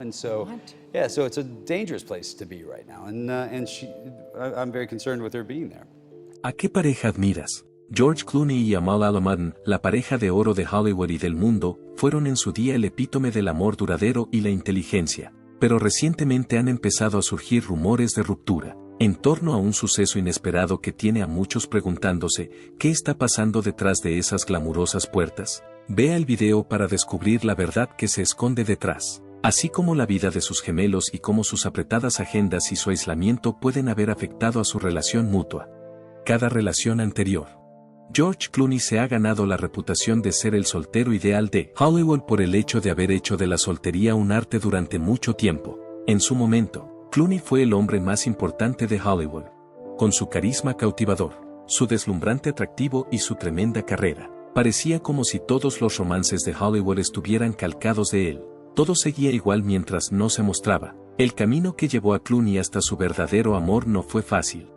And so, What? yeah, so it's a dangerous place to be right now, I'm very concerned with her being there. ¿A qué pareja admiras? George Clooney y Amal Al-Amaden, la pareja de oro de Hollywood y del mundo, fueron en su día el epítome del amor duradero y la inteligencia, pero recientemente han empezado a surgir rumores de ruptura, en torno a un suceso inesperado que tiene a muchos preguntándose, ¿qué está pasando detrás de esas glamurosas puertas? Vea el video para descubrir la verdad que se esconde detrás, así como la vida de sus gemelos y cómo sus apretadas agendas y su aislamiento pueden haber afectado a su relación mutua. Cada relación anterior. George Clooney se ha ganado la reputación de ser el soltero ideal de Hollywood por el hecho de haber hecho de la soltería un arte durante mucho tiempo. En su momento, Clooney fue el hombre más importante de Hollywood. Con su carisma cautivador, su deslumbrante atractivo y su tremenda carrera, parecía como si todos los romances de Hollywood estuvieran calcados de él. Todo seguía igual mientras no se mostraba. El camino que llevó a Clooney hasta su verdadero amor no fue fácil.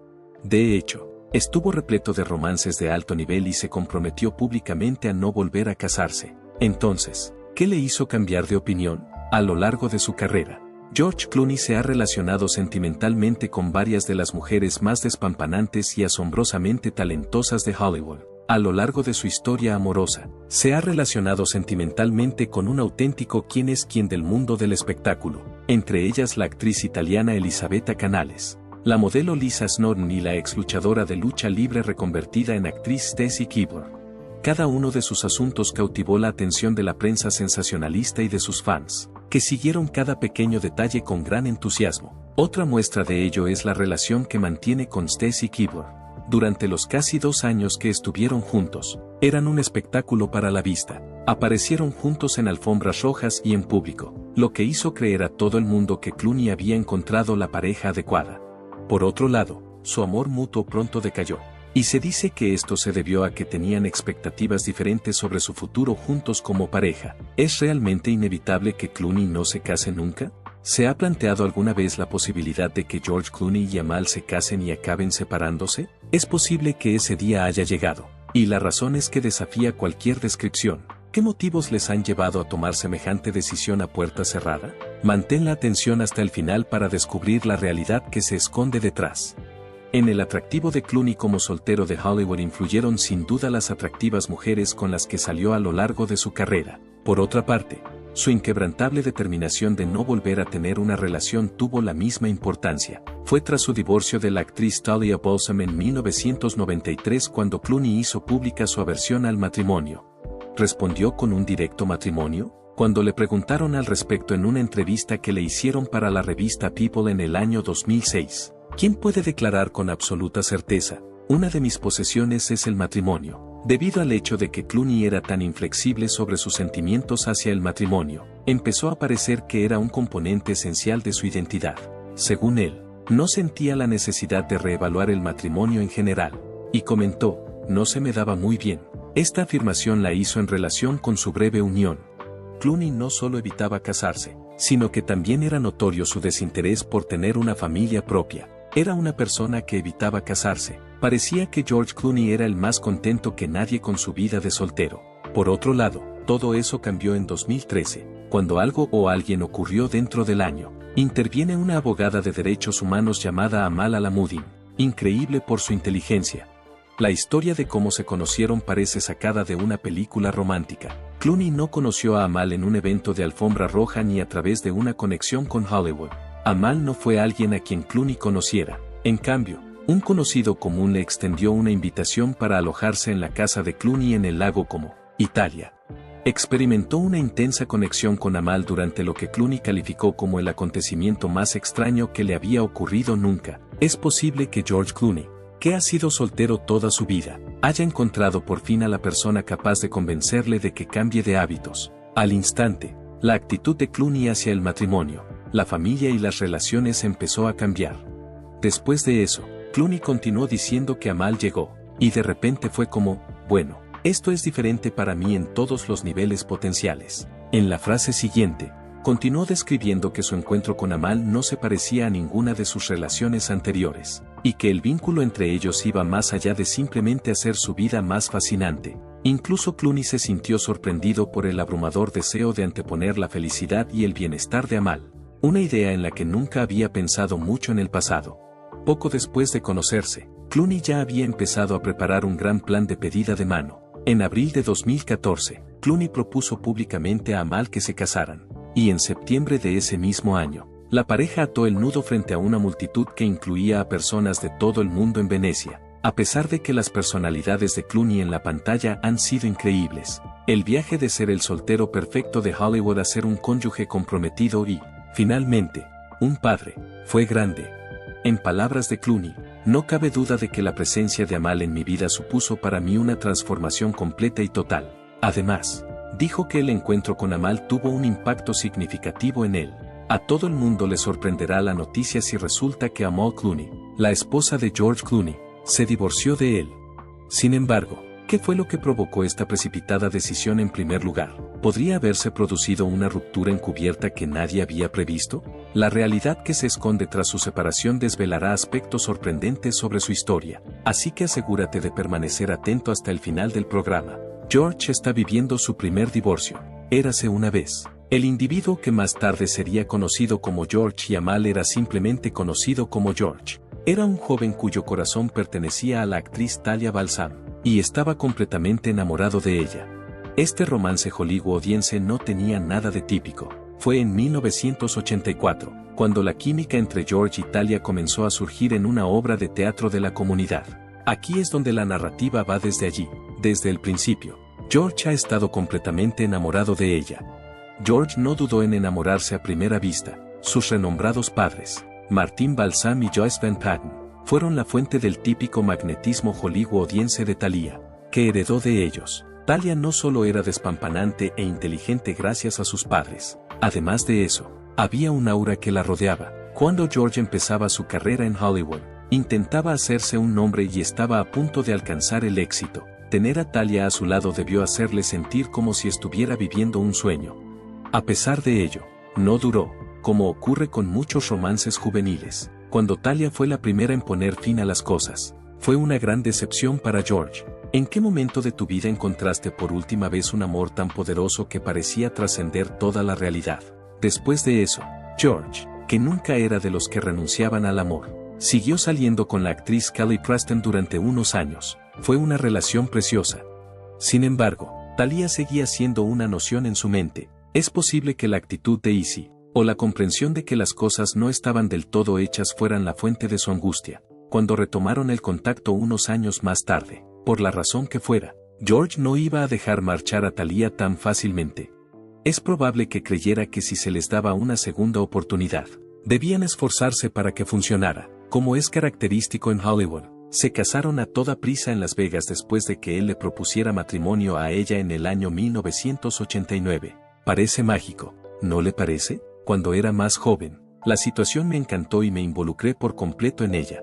De hecho, estuvo repleto de romances de alto nivel y se comprometió públicamente a no volver a casarse. Entonces, ¿qué le hizo cambiar de opinión? A lo largo de su carrera, George Clooney se ha relacionado sentimentalmente con varias de las mujeres más despampanantes y asombrosamente talentosas de Hollywood. A lo largo de su historia amorosa, se ha relacionado sentimentalmente con un auténtico quién es quién del mundo del espectáculo, entre ellas la actriz italiana Elisabetta Canales, la modelo Lisa Snowden y la ex luchadora de lucha libre reconvertida en actriz Stacy Keibler. Cada uno de sus asuntos cautivó la atención de la prensa sensacionalista y de sus fans, que siguieron cada pequeño detalle con gran entusiasmo. Otra muestra de ello es la relación que mantiene con Stacy Keibler. Durante los casi 2 años que estuvieron juntos, eran un espectáculo para la vista. Aparecieron juntos en alfombras rojas y en público, lo que hizo creer a todo el mundo que Clooney había encontrado la pareja adecuada. Por otro lado, su amor mutuo pronto decayó, y se dice que esto se debió a que tenían expectativas diferentes sobre su futuro juntos como pareja. ¿Es realmente inevitable que Clooney no se case nunca? ¿Se ha planteado alguna vez la posibilidad de que George Clooney y Amal se casen y acaben separándose? Es posible que ese día haya llegado, y la razón es que desafía cualquier descripción. ¿Qué motivos les han llevado a tomar semejante decisión a puerta cerrada? Mantén la atención hasta el final para descubrir la realidad que se esconde detrás. En el atractivo de Clooney como soltero de Hollywood influyeron sin duda las atractivas mujeres con las que salió a lo largo de su carrera. Por otra parte, su inquebrantable determinación de no volver a tener una relación tuvo la misma importancia. Fue tras su divorcio de la actriz Talia Balsam en 1993 cuando Clooney hizo pública su aversión al matrimonio. ¿Respondió con un directo matrimonio? Cuando le preguntaron al respecto en una entrevista que le hicieron para la revista People en el año 2006, ¿quién puede declarar con absoluta certeza, una de mis posesiones es el matrimonio? Debido al hecho de que Clooney era tan inflexible sobre sus sentimientos hacia el matrimonio, empezó a parecer que era un componente esencial de su identidad. Según él, no sentía la necesidad de reevaluar el matrimonio en general, y comentó, no se me daba muy bien. Esta afirmación la hizo en relación con su breve unión. Clooney no solo evitaba casarse, sino que también era notorio su desinterés por tener una familia propia. Era una persona que evitaba casarse. Parecía que George Clooney era el más contento que nadie con su vida de soltero. Por otro lado, todo eso cambió en 2013, cuando algo o alguien ocurrió dentro del año. Interviene una abogada de derechos humanos llamada Amal Al-Amaden, increíble por su inteligencia. La historia de cómo se conocieron parece sacada de una película romántica. Clooney no conoció a Amal en un evento de alfombra roja ni a través de una conexión con Hollywood. Amal no fue alguien a quien Clooney conociera. En cambio, un conocido común le extendió una invitación para alojarse en la casa de Clooney en el lago Como, Italia. Experimentó una intensa conexión con Amal durante lo que Clooney calificó como el acontecimiento más extraño que le había ocurrido nunca. Es posible que George Clooney, que ha sido soltero toda su vida, haya encontrado por fin a la persona capaz de convencerle de que cambie de hábitos. Al instante, la actitud de Clooney hacia el matrimonio, la familia y las relaciones empezó a cambiar. Después de eso, Clooney continuó diciendo que Amal llegó, y de repente fue como, bueno, esto es diferente para mí en todos los niveles potenciales. En la frase siguiente, continuó describiendo que su encuentro con Amal no se parecía a ninguna de sus relaciones anteriores, y que el vínculo entre ellos iba más allá de simplemente hacer su vida más fascinante. Incluso Clooney se sintió sorprendido por el abrumador deseo de anteponer la felicidad y el bienestar de Amal, una idea en la que nunca había pensado mucho en el pasado. Poco después de conocerse, Clooney ya había empezado a preparar un gran plan de pedida de mano. En abril de 2014, Clooney propuso públicamente a Amal que se casaran, y en septiembre de ese mismo año, la pareja ató el nudo frente a una multitud que incluía a personas de todo el mundo en Venecia. A pesar de que las personalidades de Clooney en la pantalla han sido increíbles, el viaje de ser el soltero perfecto de Hollywood a ser un cónyuge comprometido y, finalmente, un padre, fue grande. En palabras de Clooney, no cabe duda de que la presencia de Amal en mi vida supuso para mí una transformación completa y total. Además, dijo que el encuentro con Amal tuvo un impacto significativo en él. A todo el mundo le sorprenderá la noticia si resulta que Amal Clooney, la esposa de George Clooney, se divorció de él. Sin embargo, ¿qué fue lo que provocó esta precipitada decisión en primer lugar? ¿Podría haberse producido una ruptura encubierta que nadie había previsto? La realidad que se esconde tras su separación desvelará aspectos sorprendentes sobre su historia, así que asegúrate de permanecer atento hasta el final del programa. George está viviendo su primer divorcio. Érase una vez. El individuo que más tarde sería conocido como George y Amal era simplemente conocido como George. Era un joven cuyo corazón pertenecía a la actriz Talia Balsam, y estaba completamente enamorado de ella. Este romance hollywoodiense no tenía nada de típico. Fue en 1984, cuando la química entre George y Talia comenzó a surgir en una obra de teatro de la comunidad. Aquí es donde la narrativa va desde allí, desde el principio. George ha estado completamente enamorado de ella. George no dudó en enamorarse a primera vista. Sus renombrados padres, Martin Balsam y Joyce Van Patten, fueron la fuente del típico magnetismo hollywoodiense de Talia, que heredó de ellos. Talia no solo era despampanante e inteligente gracias a sus padres, además de eso, había un aura que la rodeaba. Cuando George empezaba su carrera en Hollywood, intentaba hacerse un nombre y estaba a punto de alcanzar el éxito. Tener a Talia a su lado debió hacerle sentir como si estuviera viviendo un sueño. A pesar de ello, no duró, como ocurre con muchos romances juveniles. Cuando Talia fue la primera en poner fin a las cosas, fue una gran decepción para George. ¿En qué momento de tu vida encontraste por última vez un amor tan poderoso que parecía trascender toda la realidad? Después de eso, George, que nunca era de los que renunciaban al amor, siguió saliendo con la actriz Kelly Preston durante unos años. Fue una relación preciosa. Sin embargo, Talia seguía siendo una noción en su mente. Es posible que la actitud de Izzy, o la comprensión de que las cosas no estaban del todo hechas fueran la fuente de su angustia. Cuando retomaron el contacto unos años más tarde, por la razón que fuera, George no iba a dejar marchar a Talia tan fácilmente. Es probable que creyera que si se les daba una segunda oportunidad, debían esforzarse para que funcionara. Como es característico en Hollywood, se casaron a toda prisa en Las Vegas después de que él le propusiera matrimonio a ella en el año 1989. Parece mágico, ¿no le parece? Cuando era más joven, la situación me encantó y me involucré por completo en ella.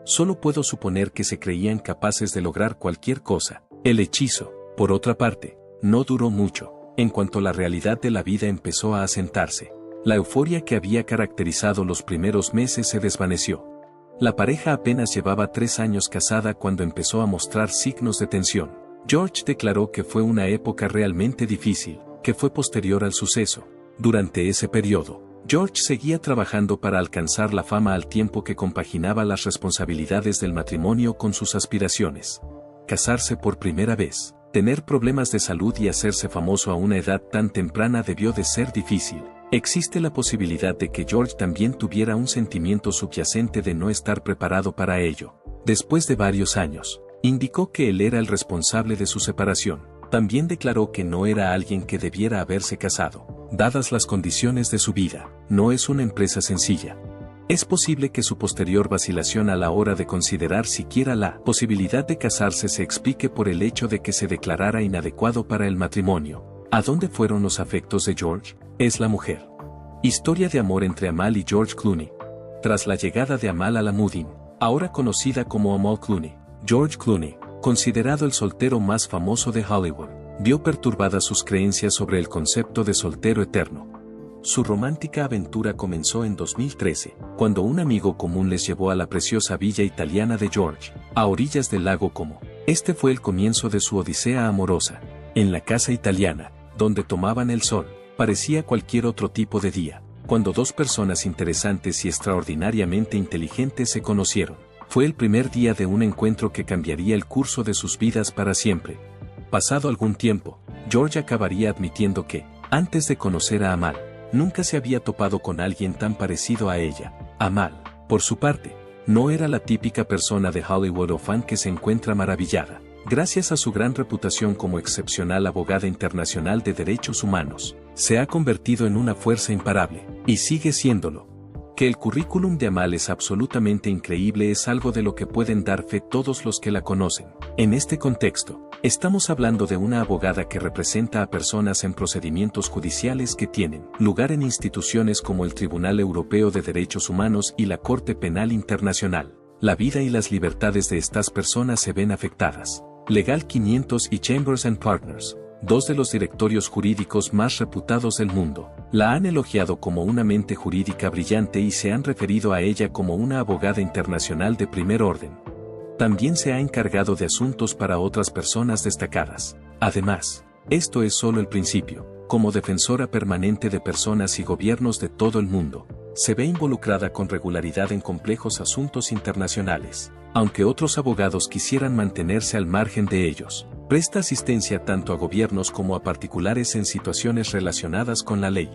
Solo puedo suponer que se creían capaces de lograr cualquier cosa. El hechizo, por otra parte, no duró mucho. En cuanto la realidad de la vida empezó a asentarse, la euforia que había caracterizado los primeros meses se desvaneció. La pareja apenas llevaba 3 años casada cuando empezó a mostrar signos de tensión. George declaró que fue una época realmente difícil, que fue posterior al suceso. Durante ese periodo, George seguía trabajando para alcanzar la fama al tiempo que compaginaba las responsabilidades del matrimonio con sus aspiraciones. Casarse por primera vez, tener problemas de salud y hacerse famoso a una edad tan temprana debió de ser difícil. Existe la posibilidad de que George también tuviera un sentimiento subyacente de no estar preparado para ello. Después de varios años, indicó que él era el responsable de su separación. También declaró que no era alguien que debiera haberse casado. Dadas las condiciones de su vida, no es una empresa sencilla. Es posible que su posterior vacilación a la hora de considerar siquiera la posibilidad de casarse se explique por el hecho de que se declarara inadecuado para el matrimonio. ¿A dónde fueron los afectos de George? Es la mujer. Historia de amor entre Amal y George Clooney. Tras la llegada de Amal a la Mudim, ahora conocida como Amal Clooney, George Clooney, considerado el soltero más famoso de Hollywood, vio perturbadas sus creencias sobre el concepto de soltero eterno. Su romántica aventura comenzó en 2013, cuando un amigo común les llevó a la preciosa villa italiana de George, a orillas del lago Como. Este fue el comienzo de su odisea amorosa. En la casa italiana, donde tomaban el sol, parecía cualquier otro tipo de día, cuando dos personas interesantes y extraordinariamente inteligentes se conocieron. Fue el primer día de un encuentro que cambiaría el curso de sus vidas para siempre. Pasado algún tiempo, George acabaría admitiendo que, antes de conocer a Amal, nunca se había topado con alguien tan parecido a ella. Amal, por su parte, no era la típica persona de Hollywood o fan que se encuentra maravillada. Gracias a su gran reputación como excepcional abogada internacional de derechos humanos, se ha convertido en una fuerza imparable, y sigue siéndolo. Que el currículum de Amal es absolutamente increíble es algo de lo que pueden dar fe todos los que la conocen. En este contexto, estamos hablando de una abogada que representa a personas en procedimientos judiciales que tienen lugar en instituciones como el Tribunal Europeo de Derechos Humanos y la Corte Penal Internacional. La vida y las libertades de estas personas se ven afectadas. Legal 500 y Chambers & Partners, dos de los directorios jurídicos más reputados del mundo, la han elogiado como una mente jurídica brillante y se han referido a ella como una abogada internacional de primer orden. También se ha encargado de asuntos para otras personas destacadas. Además, esto es solo el principio. Como defensora permanente de personas y gobiernos de todo el mundo, se ve involucrada con regularidad en complejos asuntos internacionales. Aunque otros abogados quisieran mantenerse al margen de ellos, presta asistencia tanto a gobiernos como a particulares en situaciones relacionadas con la ley.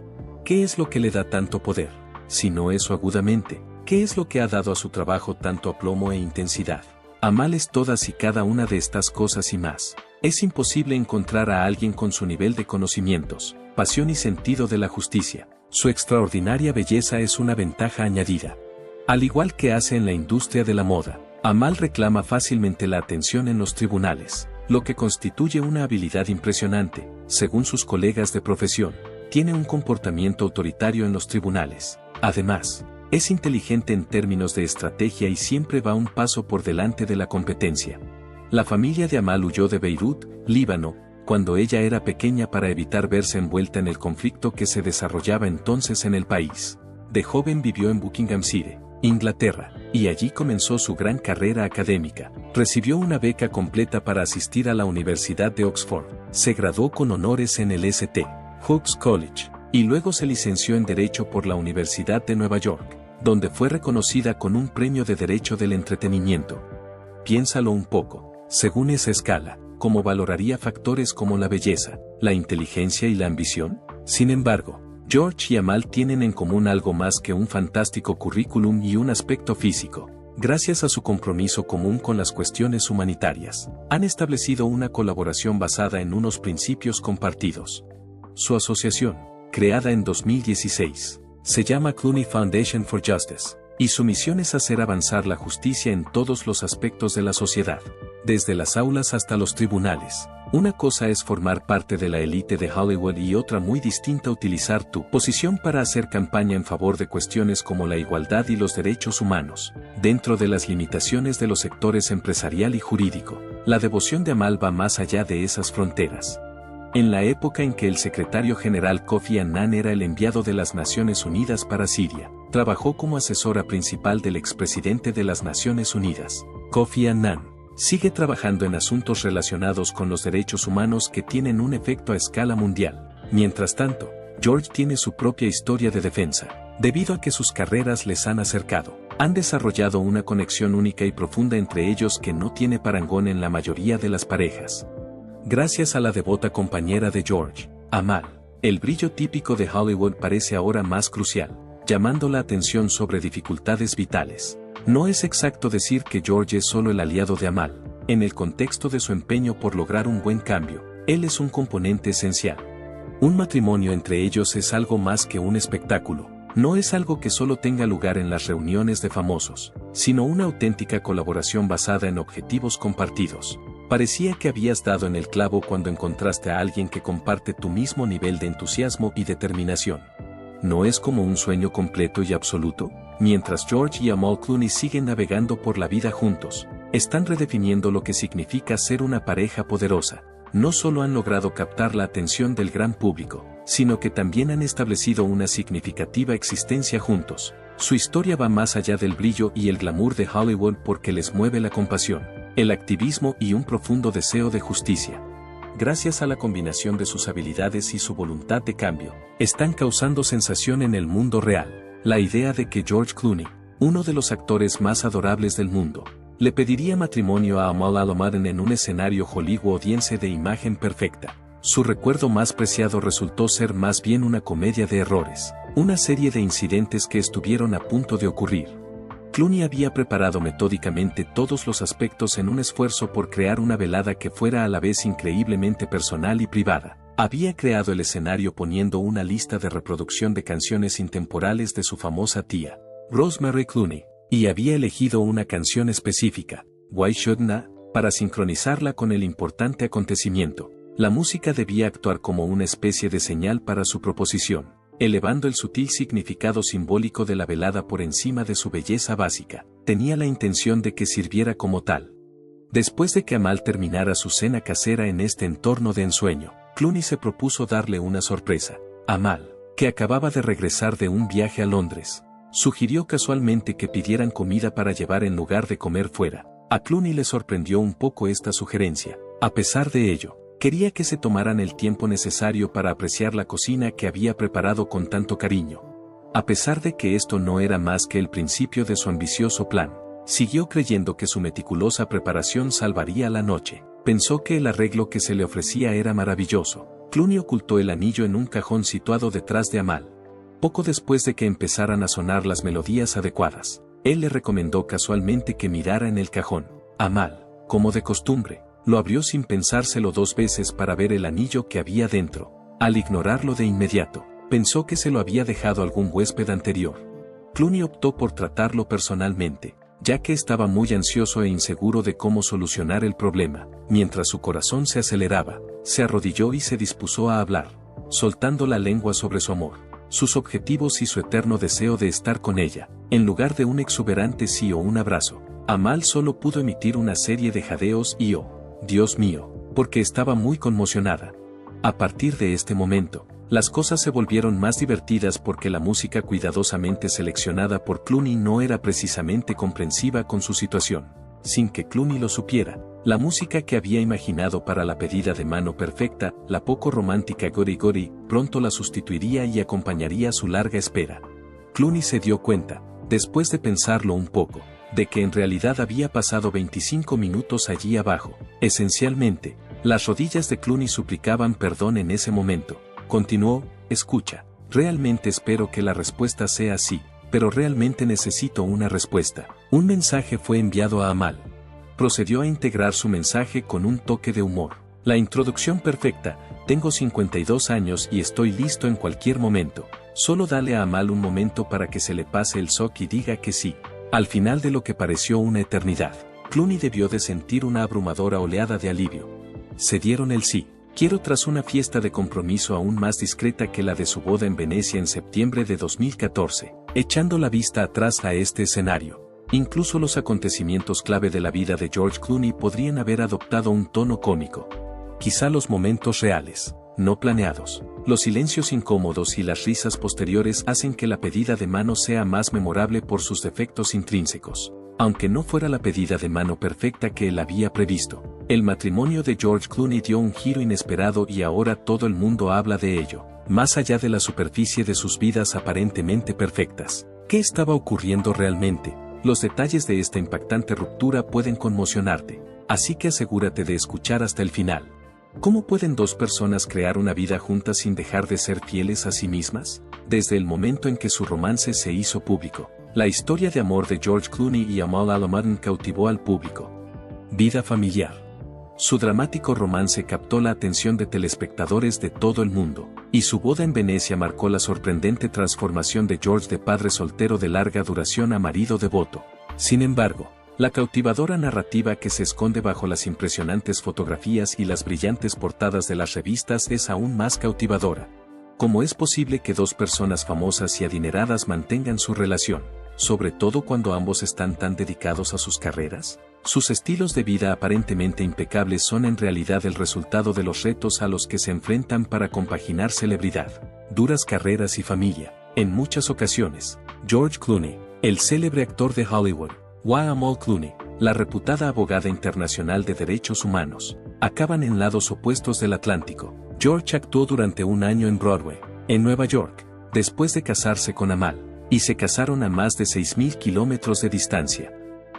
¿Qué es lo que le da tanto poder? Si no eso agudamente, ¿qué es lo que ha dado a su trabajo tanto aplomo e intensidad? Amal es todas y cada una de estas cosas y más. Es imposible encontrar a alguien con su nivel de conocimientos, pasión y sentido de la justicia. Su extraordinaria belleza es una ventaja añadida. Al igual que hace en la industria de la moda, Amal reclama fácilmente la atención en los tribunales, lo que constituye una habilidad impresionante. Según sus colegas de profesión, tiene un comportamiento autoritario en los tribunales. Además, es inteligente en términos de estrategia y siempre va un paso por delante de la competencia. La familia de Amal huyó de Beirut, Líbano, cuando ella era pequeña para evitar verse envuelta en el conflicto que se desarrollaba entonces en el país. De joven vivió en Buckinghamshire, Inglaterra, y allí comenzó su gran carrera académica. Recibió una beca completa para asistir a la Universidad de Oxford. Se graduó con honores en el St. Hugh's College, y luego se licenció en Derecho por la Universidad de Nueva York, donde fue reconocida con un premio de Derecho del Entretenimiento. Piénsalo un poco. Según esa escala, ¿cómo valoraría factores como la belleza, la inteligencia y la ambición? Sin embargo, George y Amal tienen en común algo más que un fantástico currículum y un aspecto físico. Gracias a su compromiso común con las cuestiones humanitarias, han establecido una colaboración basada en unos principios compartidos. Su asociación, creada en 2016, se llama Clooney Foundation for Justice, y su misión es hacer avanzar la justicia en todos los aspectos de la sociedad, desde las aulas hasta los tribunales. Una cosa es formar parte de la élite de Hollywood y otra muy distinta utilizar tu posición para hacer campaña en favor de cuestiones como la igualdad y los derechos humanos, dentro de las limitaciones de los sectores empresarial y jurídico. La devoción de Amal va más allá de esas fronteras. En la época en que el secretario general Kofi Annan era el enviado de las Naciones Unidas para Siria, trabajó como asesora principal del expresidente de las Naciones Unidas. Kofi Annan sigue trabajando en asuntos relacionados con los derechos humanos que tienen un efecto a escala mundial. Mientras tanto, George tiene su propia historia de defensa. Debido a que sus carreras les han acercado, han desarrollado una conexión única y profunda entre ellos que no tiene parangón en la mayoría de las parejas. Gracias a la devota compañera de George, Amal, el brillo típico de Hollywood parece ahora más crucial, llamando la atención sobre dificultades vitales. No es exacto decir que George es solo el aliado de Amal. En el contexto de su empeño por lograr un buen cambio, él es un componente esencial. Un matrimonio entre ellos es algo más que un espectáculo. No es algo que solo tenga lugar en las reuniones de famosos, sino una auténtica colaboración basada en objetivos compartidos. Parecía que habías dado en el clavo cuando encontraste a alguien que comparte tu mismo nivel de entusiasmo y determinación. ¿No es como un sueño completo y absoluto? Mientras George y Amal Clooney siguen navegando por la vida juntos, están redefiniendo lo que significa ser una pareja poderosa. No solo han logrado captar la atención del gran público, sino que también han establecido una significativa existencia juntos. Su historia va más allá del brillo y el glamour de Hollywood porque les mueve la compasión. el activismo y un profundo deseo de justicia. Gracias a la combinación de sus habilidades y su voluntad de cambio, están causando sensación en el mundo real. La idea de que George Clooney, uno de los actores más adorables del mundo, le pediría matrimonio a Amal Al-Amaden en un escenario hollywoodiense de imagen perfecta. Su recuerdo más preciado resultó ser más bien una comedia de errores, una serie de incidentes que estuvieron a punto de ocurrir. Clooney había preparado metódicamente todos los aspectos en un esfuerzo por crear una velada que fuera a la vez increíblemente personal y privada. Había creado el escenario poniendo una lista de reproducción de canciones intemporales de su famosa tía, Rosemary Clooney, y había elegido una canción específica, Why Shouldn't I, para sincronizarla con el importante acontecimiento. La música debía actuar como una especie de señal para su proposición, elevando el sutil significado simbólico de la velada por encima de su belleza básica. Tenía la intención de que sirviera como tal. Después de que Amal terminara su cena casera en este entorno de ensueño, Clooney se propuso darle una sorpresa. Amal, que acababa de regresar de un viaje a Londres, sugirió casualmente que pidieran comida para llevar en lugar de comer fuera. A Clooney le sorprendió un poco esta sugerencia. A pesar de ello, quería que se tomaran el tiempo necesario para apreciar la cocina que había preparado con tanto cariño. A pesar de que esto no era más que el principio de su ambicioso plan, siguió creyendo que su meticulosa preparación salvaría la noche. Pensó que el arreglo que se le ofrecía era maravilloso. Clooney ocultó el anillo en un cajón situado detrás de Amal. Poco después de que empezaran a sonar las melodías adecuadas, él le recomendó casualmente que mirara en el cajón. Amal, como de costumbre, lo abrió sin pensárselo 2 veces para ver el anillo que había dentro. Al ignorarlo de inmediato, pensó que se lo había dejado algún huésped anterior. Clooney optó por tratarlo personalmente, ya que estaba muy ansioso e inseguro de cómo solucionar el problema. Mientras su corazón se aceleraba, se arrodilló y se dispuso a hablar, soltando la lengua sobre su amor, sus objetivos y su eterno deseo de estar con ella, en lugar de un exuberante sí o un abrazo. Amal solo pudo emitir una serie de jadeos y oh, Dios mío, porque estaba muy conmocionada. A partir de este momento, las cosas se volvieron más divertidas porque la música cuidadosamente seleccionada por Clooney no era precisamente comprensiva con su situación. Sin que Clooney lo supiera, la música que había imaginado para la pedida de mano perfecta, la poco romántica Gory Gory, pronto la sustituiría y acompañaría su larga espera. Clooney se dio cuenta, después de pensarlo un poco, de que en realidad había pasado 25 minutos allí abajo. Esencialmente, las rodillas de Clooney suplicaban perdón en ese momento. Continuó, escucha, realmente espero que la respuesta sea sí, pero realmente necesito una respuesta. Un mensaje fue enviado a Amal. Procedió a integrar su mensaje con un toque de humor. La introducción perfecta, tengo 52 años y estoy listo en cualquier momento. Solo dale a Amal un momento para que se le pase el shock y diga que sí. Al final de lo que pareció una eternidad, Clooney debió de sentir una abrumadora oleada de alivio. Se dieron el sí. Quiero tras una fiesta de compromiso aún más discreta que la de su boda en Venecia en septiembre de 2014, echando la vista atrás a este escenario. Incluso los acontecimientos clave de la vida de George Clooney podrían haber adoptado un tono cómico. Quizá los momentos reales, no planeados, los silencios incómodos y las risas posteriores hacen que la pedida de mano sea más memorable por sus defectos intrínsecos. Aunque no fuera la pedida de mano perfecta que él había previsto, el matrimonio de George Clooney dio un giro inesperado y ahora todo el mundo habla de ello, más allá de la superficie de sus vidas aparentemente perfectas. ¿Qué estaba ocurriendo realmente? Los detalles de esta impactante ruptura pueden conmocionarte, así que asegúrate de escuchar hasta el final. ¿Cómo pueden 2 personas crear una vida juntas sin dejar de ser fieles a sí mismas? Desde el momento en que su romance se hizo público, la historia de amor de George Clooney y Amal Al-Amaden cautivó al público. Vida familiar. Su dramático romance captó la atención de telespectadores de todo el mundo, y su boda en Venecia marcó la sorprendente transformación de George de padre soltero de larga duración a marido devoto. Sin embargo, la cautivadora narrativa que se esconde bajo las impresionantes fotografías y las brillantes portadas de las revistas es aún más cautivadora. ¿Cómo es posible que 2 personas famosas y adineradas mantengan su relación, sobre todo cuando ambos están tan dedicados a sus carreras? Sus estilos de vida aparentemente impecables son en realidad el resultado de los retos a los que se enfrentan para compaginar celebridad, duras carreras y familia. En muchas ocasiones, George Clooney, el célebre actor de Hollywood, y Amal Clooney, la reputada abogada internacional de derechos humanos, acaban en lados opuestos del Atlántico. George actuó durante un año en Broadway, en Nueva York, después de casarse con Amal, y se casaron a más de 6.000 kilómetros de distancia.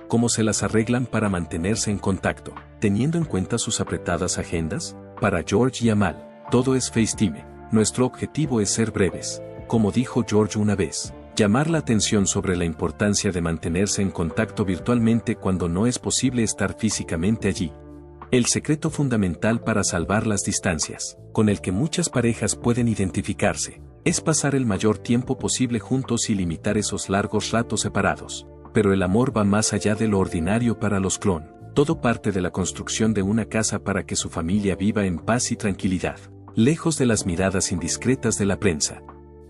¿Cómo se las arreglan para mantenerse en contacto, teniendo en cuenta sus apretadas agendas? Para George y Amal, todo es FaceTime. Nuestro objetivo es ser breves. Como dijo George una vez, llamar la atención sobre la importancia de mantenerse en contacto virtualmente cuando no es posible estar físicamente allí. El secreto fundamental para salvar las distancias, con el que muchas parejas pueden identificarse, es pasar el mayor tiempo posible juntos y limitar esos largos ratos separados. Pero el amor va más allá de lo ordinario para los Clone. Todo parte de la construcción de una casa para que su familia viva en paz y tranquilidad, lejos de las miradas indiscretas de la prensa.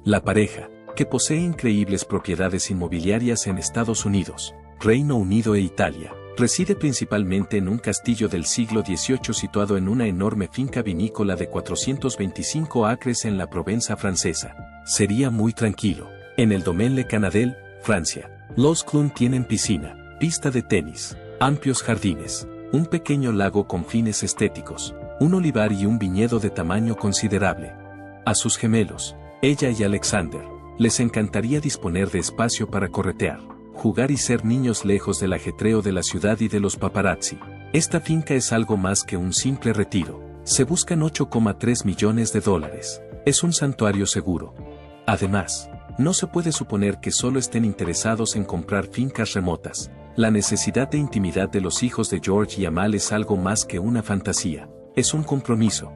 La pareja, que posee increíbles propiedades inmobiliarias en Estados Unidos, Reino Unido e Italia, reside principalmente en un castillo del siglo XVIII situado en una enorme finca vinícola de 425 acres en la Provenza francesa. Sería muy tranquilo. En el Domaine Le Canadel, Francia, los Clun tienen piscina, pista de tenis, amplios jardines, un pequeño lago con fines estéticos, un olivar y un viñedo de tamaño considerable. A sus gemelos, ella y Alexander, les encantaría disponer de espacio para corretear, jugar y ser niños lejos del ajetreo de la ciudad y de los paparazzi. Esta finca es algo más que un simple retiro. Se buscan $8,3 millones. Es un santuario seguro. Además, no se puede suponer que solo estén interesados en comprar fincas remotas. La necesidad de intimidad de los hijos de George y Amal es algo más que una fantasía. Es un compromiso.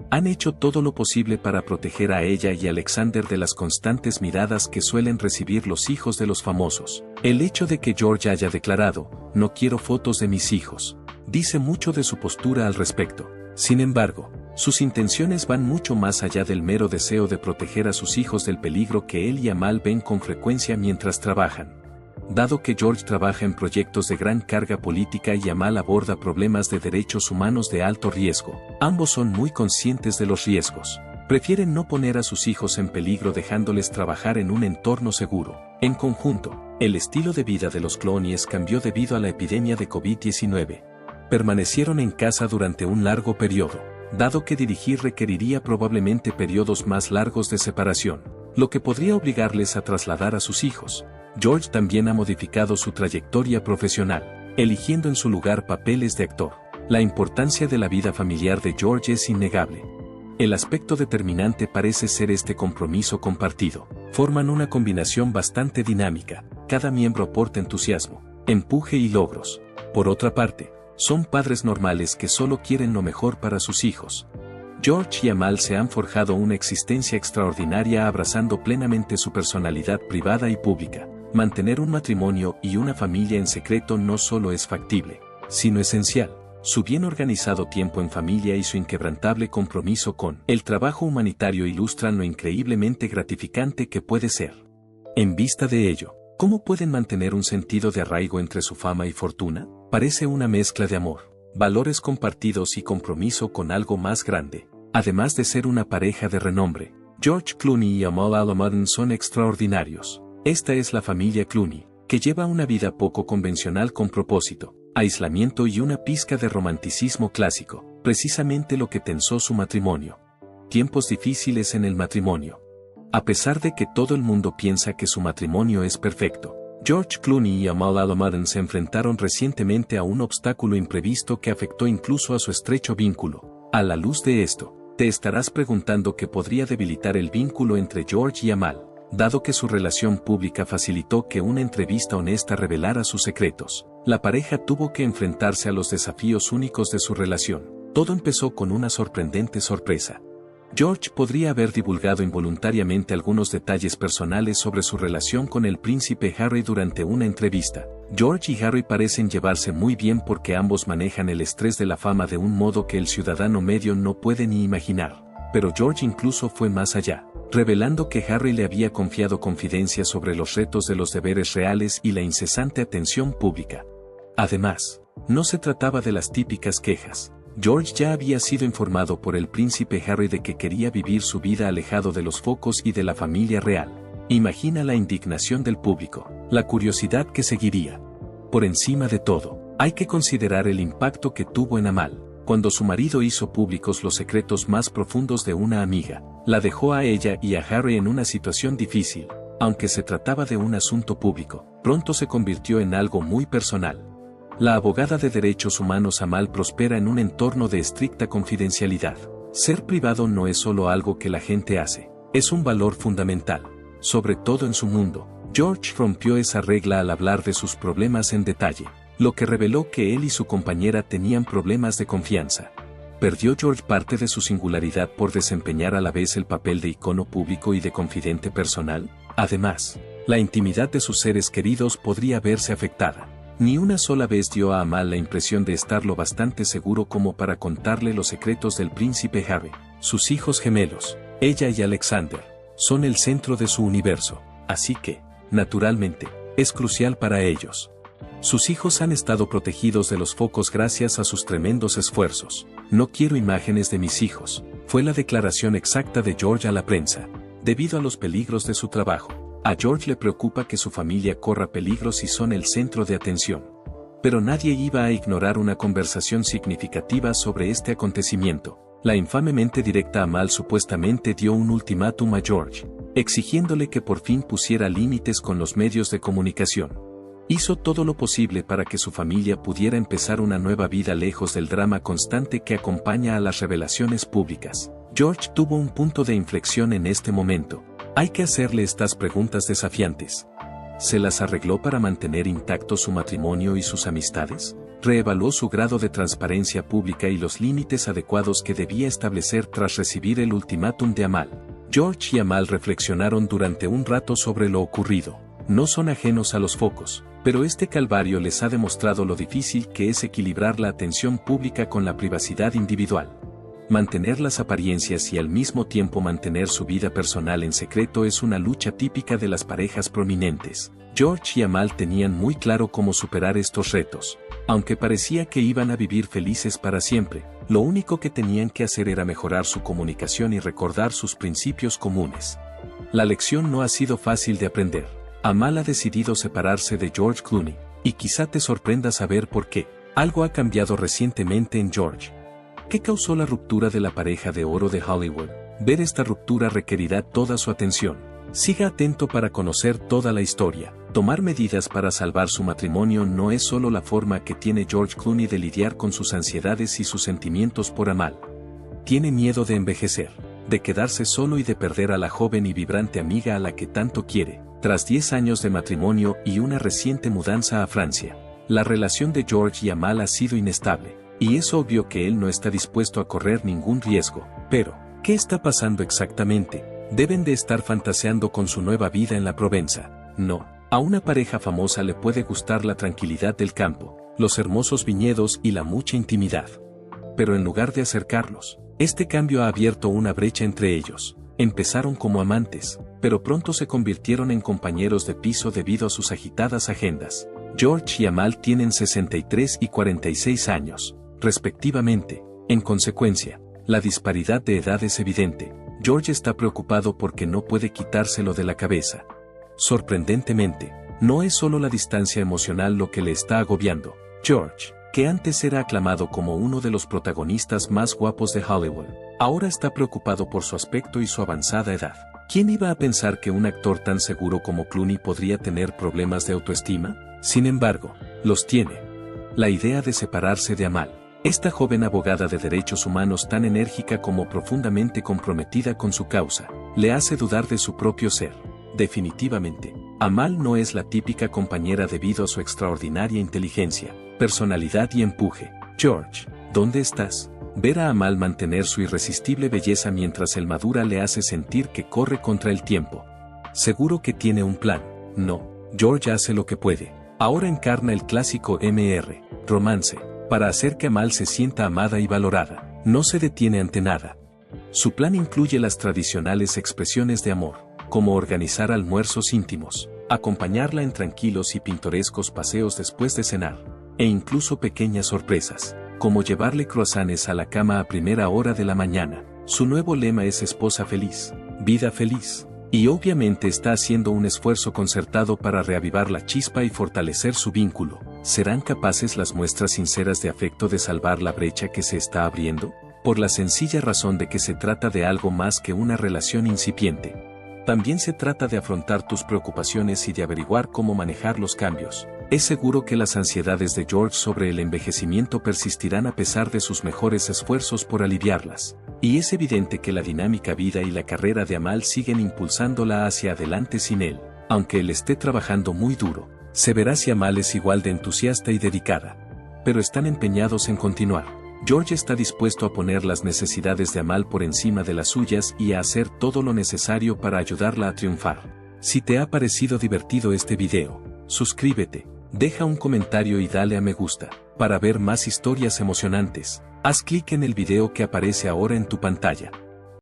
Han hecho todo lo posible para proteger a ella y Alexander de las constantes miradas que suelen recibir los hijos de los famosos. El hecho de que George haya declarado, "No quiero fotos de mis hijos", dice mucho de su postura al respecto. Sin embargo, sus intenciones van mucho más allá del mero deseo de proteger a sus hijos del peligro que él y Amal ven con frecuencia mientras trabajan. Dado que George trabaja en proyectos de gran carga política y Amal aborda problemas de derechos humanos de alto riesgo, ambos son muy conscientes de los riesgos. Prefieren no poner a sus hijos en peligro dejándoles trabajar en un entorno seguro. En conjunto, el estilo de vida de los Clooney's cambió debido a la epidemia de COVID-19. Permanecieron en casa durante un largo periodo, dado que dirigir requeriría probablemente periodos más largos de separación, lo que podría obligarles a trasladar a sus hijos. George también ha modificado su trayectoria profesional, eligiendo en su lugar papeles de actor. La importancia de la vida familiar de George es innegable. El aspecto determinante parece ser este compromiso compartido. Forman una combinación bastante dinámica, cada miembro aporta entusiasmo, empuje y logros. Por otra parte, son padres normales que solo quieren lo mejor para sus hijos. George y Amal se han forjado una existencia extraordinaria abrazando plenamente su personalidad privada y pública. Mantener un matrimonio y una familia en secreto no solo es factible, sino esencial. Su bien organizado tiempo en familia y su inquebrantable compromiso con el trabajo humanitario ilustran lo increíblemente gratificante que puede ser. En vista de ello, ¿cómo pueden mantener un sentido de arraigo entre su fama y fortuna? Parece una mezcla de amor, valores compartidos y compromiso con algo más grande. Además de ser una pareja de renombre, George Clooney y Amal Al-Amaden son extraordinarios. Esta es la familia Clooney, que lleva una vida poco convencional con propósito, aislamiento y una pizca de romanticismo clásico, precisamente lo que tensó su matrimonio. Tiempos difíciles en el matrimonio. A pesar de que todo el mundo piensa que su matrimonio es perfecto, George Clooney y Amal Al-Amaden se enfrentaron recientemente a un obstáculo imprevisto que afectó incluso a su estrecho vínculo. A la luz de esto, te estarás preguntando qué podría debilitar el vínculo entre George y Amal, dado que su relación pública facilitó que una entrevista honesta revelara sus secretos. La pareja tuvo que enfrentarse a los desafíos únicos de su relación. Todo empezó con una sorprendente sorpresa. George podría haber divulgado involuntariamente algunos detalles personales sobre su relación con el príncipe Harry durante una entrevista. George y Harry parecen llevarse muy bien porque ambos manejan el estrés de la fama de un modo que el ciudadano medio no puede ni imaginar. Pero George incluso fue más allá, revelando que Harry le había confiado confidencias sobre los retos de los deberes reales y la incesante atención pública. Además, no se trataba de las típicas quejas. George ya había sido informado por el príncipe Harry de que quería vivir su vida alejado de los focos y de la familia real. Imagina la indignación del público, la curiosidad que seguiría. Por encima de todo, Hay que considerar el impacto que tuvo en Amal. Cuando su marido hizo públicos los secretos más profundos de una amiga, la dejó a ella y a Harry en una situación difícil. Aunque se trataba de un asunto público, pronto se convirtió en algo muy personal. La abogada de derechos humanos Amal prospera en un entorno de estricta confidencialidad. Ser privado no es solo algo que la gente hace, es un valor fundamental, sobre todo en su mundo. George rompió esa regla al hablar de sus problemas en detalle, lo que reveló que él y su compañera tenían problemas de confianza. ¿Perdió George parte de su singularidad por desempeñar a la vez el papel de icono público y de confidente personal? Además, la intimidad de sus seres queridos podría verse afectada. Ni una sola vez dio a Amal la impresión de estar lo bastante seguro como para contarle los secretos del príncipe Harry. Sus hijos gemelos, ella y Alexander, son el centro de su universo, así que, naturalmente, es crucial para ellos. Sus hijos han estado protegidos de los focos gracias a sus tremendos esfuerzos. No quiero imágenes de mis hijos, fue la declaración exacta de George a la prensa. Debido a los peligros de su trabajo, a George le preocupa que su familia corra peligros y son el centro de atención. Pero nadie iba a ignorar una conversación significativa sobre este acontecimiento. La infamemente directa Amal supuestamente dio un ultimátum a George, exigiéndole que por fin pusiera límites con los medios de comunicación. Hizo todo lo posible para que su familia pudiera empezar una nueva vida lejos del drama constante que acompaña a las revelaciones públicas. George tuvo un punto de inflexión en este momento. Hay que hacerle estas preguntas desafiantes. ¿Se las arregló para mantener intacto su matrimonio y sus amistades? ¿Reevaluó su grado de transparencia pública y los límites adecuados que debía establecer tras recibir el ultimátum de Amal? George y Amal reflexionaron durante un rato sobre lo ocurrido. No son ajenos a los focos, pero este calvario les ha demostrado lo difícil que es equilibrar la atención pública con la privacidad individual. Mantener las apariencias y al mismo tiempo mantener su vida personal en secreto es una lucha típica de las parejas prominentes. George y Amal tenían muy claro cómo superar estos retos. Aunque parecía que iban a vivir felices para siempre, lo único que tenían que hacer era mejorar su comunicación y recordar sus principios comunes. La lección no ha sido fácil de aprender. Amal ha decidido separarse de George Clooney, y quizá te sorprenda saber por qué. Algo ha cambiado recientemente en George. ¿Qué causó la ruptura de la pareja de oro de Hollywood? Ver esta ruptura requerirá toda su atención. Siga atento para conocer toda la historia. Tomar medidas para salvar su matrimonio no es solo la forma que tiene George Clooney de lidiar con sus ansiedades y sus sentimientos por Amal. Tiene miedo de envejecer, de quedarse solo y de perder a la joven y vibrante amiga a la que tanto quiere. Tras 10 años de matrimonio y una reciente mudanza a Francia, la relación de George y Amal ha sido inestable, y es obvio que él no está dispuesto a correr ningún riesgo. Pero, ¿qué está pasando exactamente? Deben de estar fantaseando con su nueva vida en la Provenza. No, a una pareja famosa le puede gustar la tranquilidad del campo, los hermosos viñedos y la mucha intimidad. Pero en lugar de acercarlos, este cambio ha abierto una brecha entre ellos. Empezaron como amantes, pero pronto se convirtieron en compañeros de piso debido a sus agitadas agendas. George y Amal tienen 63 y 46 años, respectivamente. En consecuencia, la disparidad de edad es evidente. George está preocupado porque no puede quitárselo de la cabeza. Sorprendentemente, no es solo la distancia emocional lo que le está agobiando. George, que antes era aclamado como uno de los protagonistas más guapos de Hollywood, ahora está preocupado por su aspecto y su avanzada edad. ¿Quién iba a pensar que un actor tan seguro como Clooney podría tener problemas de autoestima? Sin embargo, los tiene. La idea de separarse de Amal, esta joven abogada de derechos humanos tan enérgica como profundamente comprometida con su causa, le hace dudar de su propio ser. Definitivamente, Amal no es la típica compañera debido a su extraordinaria inteligencia, personalidad y empuje. George, ¿dónde estás? Ver a Amal mantener su irresistible belleza mientras él madura le hace sentir que corre contra el tiempo. Seguro que tiene un plan. No, George hace lo que puede. Ahora encarna el clásico romance, para hacer que Amal se sienta amada y valorada. No se detiene ante nada. Su plan incluye las tradicionales expresiones de amor, como organizar almuerzos íntimos, acompañarla en tranquilos y pintorescos paseos después de cenar, e incluso pequeñas sorpresas, como llevarle croissants a la cama a primera hora de la mañana. Su nuevo lema es esposa feliz, vida feliz, y obviamente está haciendo un esfuerzo concertado para reavivar la chispa y fortalecer su vínculo. ¿Serán capaces las muestras sinceras de afecto de salvar la brecha que se está abriendo? Por la sencilla razón de que se trata de algo más que una relación incipiente. También se trata de afrontar tus preocupaciones y de averiguar cómo manejar los cambios. Es seguro que las ansiedades de George sobre el envejecimiento persistirán a pesar de sus mejores esfuerzos por aliviarlas. Y es evidente que la dinámica vida y la carrera de Amal siguen impulsándola hacia adelante sin él. Aunque él esté trabajando muy duro, se verá si Amal es igual de entusiasta y dedicada. Pero están empeñados en continuar. George está dispuesto a poner las necesidades de Amal por encima de las suyas y a hacer todo lo necesario para ayudarla a triunfar. Si te ha parecido divertido este video, suscríbete, deja un comentario y dale a me gusta. Para ver más historias emocionantes, haz clic en el video que aparece ahora en tu pantalla.